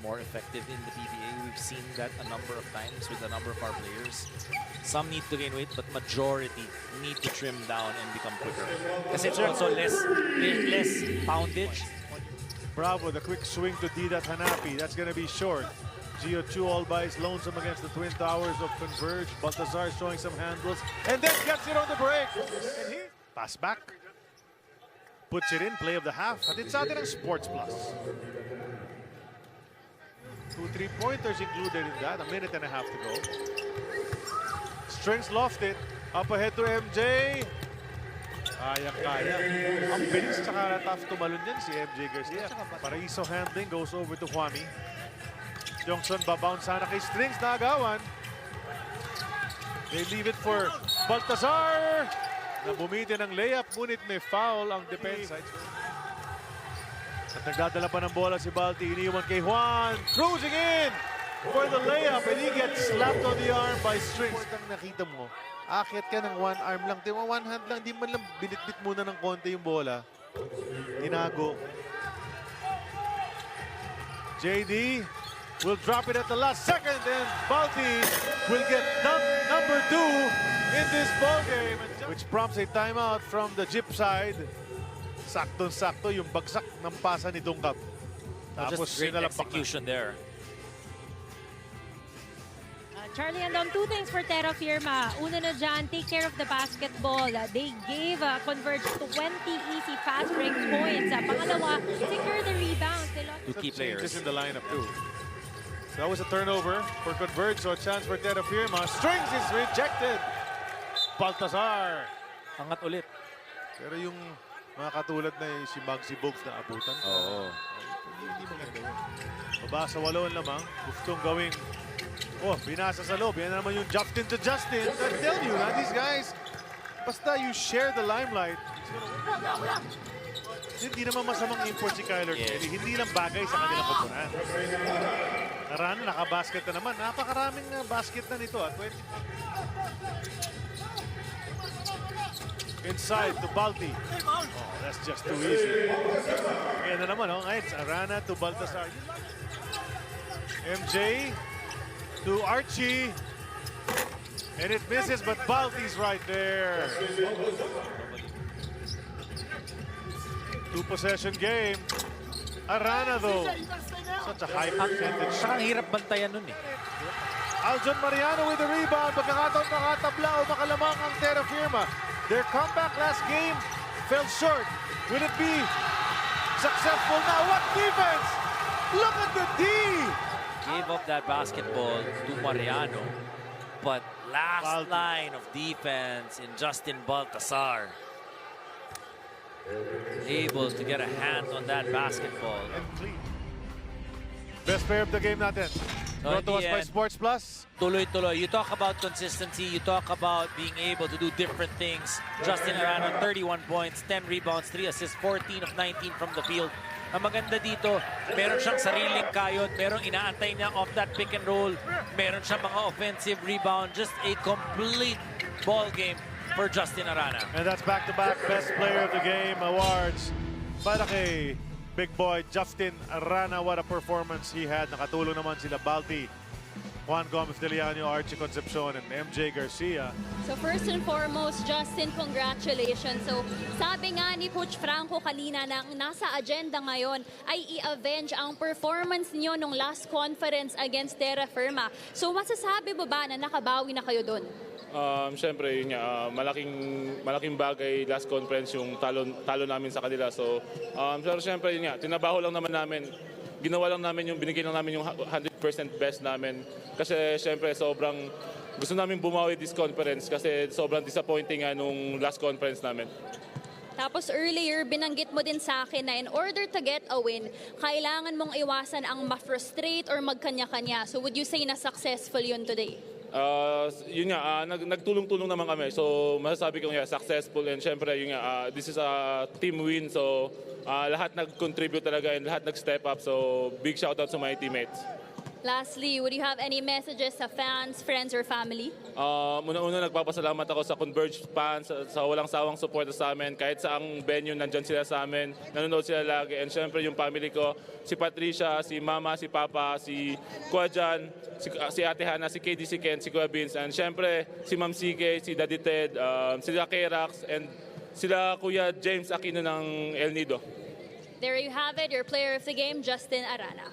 more effective in the PBA. We've seen that a number of times with a number of our players. Some need to gain weight, but majority need to trim down and become quicker. Kasi it's also less poundage. Bravo, the quick swing to Didat Hanapi. That's going to be short. Gio Chu all by his lonesome against the Twin Towers of Converge. Baltazar showing some handles and then gets it on the break. And he pass back. Puts it in, play of the half. Hatid sa atin ang Sports Plus. 2 3-pointers included in that. A minute and a half to go. Strings lofted. Up ahead to MJ. Kaya. Ang bilis tsaka tough tumalon yan si MJ Garcia. Paraiso handling goes over to Huami. Johnson babounce sana kay Strings na agawan. They leave it for Baltazar. Na bumiti ng layup, ngunit may foul ang depensa. At nagdadala pa ng bola si Balti. Iniwan kay Juan. Cruising in for the layup and he gets slapped on the arm by Strings. Ang nakita mo, akit ka ng one arm lang. One hand lang. Di man lang binitbit muna ng konti yung bola. Tinago. JD will drop it at the last second and Balti will get number 2 in this ballgame. Which prompts a timeout from the Jeep side. Saktong-sakto yung bagsak ng pasa ni Dungkap. Tapos great execution there. Charlie, and on 2 things for Terra Firma. Una na dyan, take care of the basketball. They gave Converge 20 easy fast break points. Pangalawa, secure the rebounds. They lost 2 key players in the lineup too. So that was a turnover for Converge, so a chance for Terra Firma. Strings is rejected. Baltazar. Angat ulit. Pero yung mga katulad na si Magsi Bogues na abutan. Oo. Hindi maganda yun. Baba sa 8 lamang. Gustong gawing binasa sa loob. Yan naman yung Justin to Justin. I tell you na, these guys, basta you share the limelight, hindi naman masamang import si Kyler Kelly. Hindi lang bagay sa kanilang koponan. Narana, nakabasket na naman. Napakaraming basket na nito. 20. Inside to Balti. Oh, that's just too easy. Ngayon na naman, ngayon, Arana to Baltazar. MJ to Archie. And it misses, but Balti's right there. 2-possession game. Arana, though. Such a high percentage. Ang hirap bantayan nun eh. Aljon Mariano with the rebound. Pagkakataon makatabla o makalamang ang Terra Firma. Their comeback last game fell short. Will it be successful now? What defense? Look at the D! Gave up that basketball to Mariano, but last line of defense in Justin Baltazar. Able to get a hand on that basketball. Best player of the game natin. Brought to us by Sports Plus. Tuloy-tuloy. You talk about consistency. You talk about being able to do different things. Justin Arana, 31 points, 10 rebounds, 3 assists, 14 of 19 from the field. Ang maganda dito, meron siyang sariling kayod, merong inaantay niya off that pick and roll, meron siyang mga offensive rebound. Just a complete ball game for Justin Arana. And that's back-to-back Best Player of the Game awards para kay big boy Justin Arana. What a performance he had. Nakatulong naman sila Balti, Juan Gomez de Leano, Archie Concepcion, and MJ Garcia. So first and foremost, Justin, congratulations. So sabi nga ni Coach Franco kanina na ang nasa agenda ngayon ay i-avenge ang performance niyo nung last conference against Terra Firma. So masasabi mo ba na nakabawi na kayo doon? Siyempre, yun nga, malaking bagay last conference yung talo namin sa kanila. So, pero siyempre, yun nga, tinabaho lang naman namin. Ginawa lang namin yung, binigay lang namin yung 100% best namin. Kasi siyempre, sobrang gusto namin bumawi this conference kasi sobrang disappointing nga nung last conference namin. Tapos earlier, binanggit mo din sa akin na in order to get a win, kailangan mong iwasan ang ma-frustrate or magkanya-kanya. So would you say na successful yun today? Yun nga, nagtulong-tulong naman kami. So masasabi ko nga, successful. And syempre, yun nga, this is a team win. So lahat nag-contribute talaga and lahat nag-step up. So big shoutout sa my teammates. Lastly, would you have any messages sa fans, friends, or family? Una-una nagpapasalamat ako sa Converge fans, sa walang sawang suporta sa amin. Kahit saang venue, nandyan sila sa amin. Nanonood sila lagi. And syempre yung family ko, si Patricia, si Mama, si Papa, si Kuya Jan, si Ate Hana, si KD, si Ken, si Kuya Vince. And syempre si Ma'am CK, si Daddy Ted, sila Kerax, and sila Kuya James Aquino ng El Nido. There you have it, your player of the game, Justin Arana.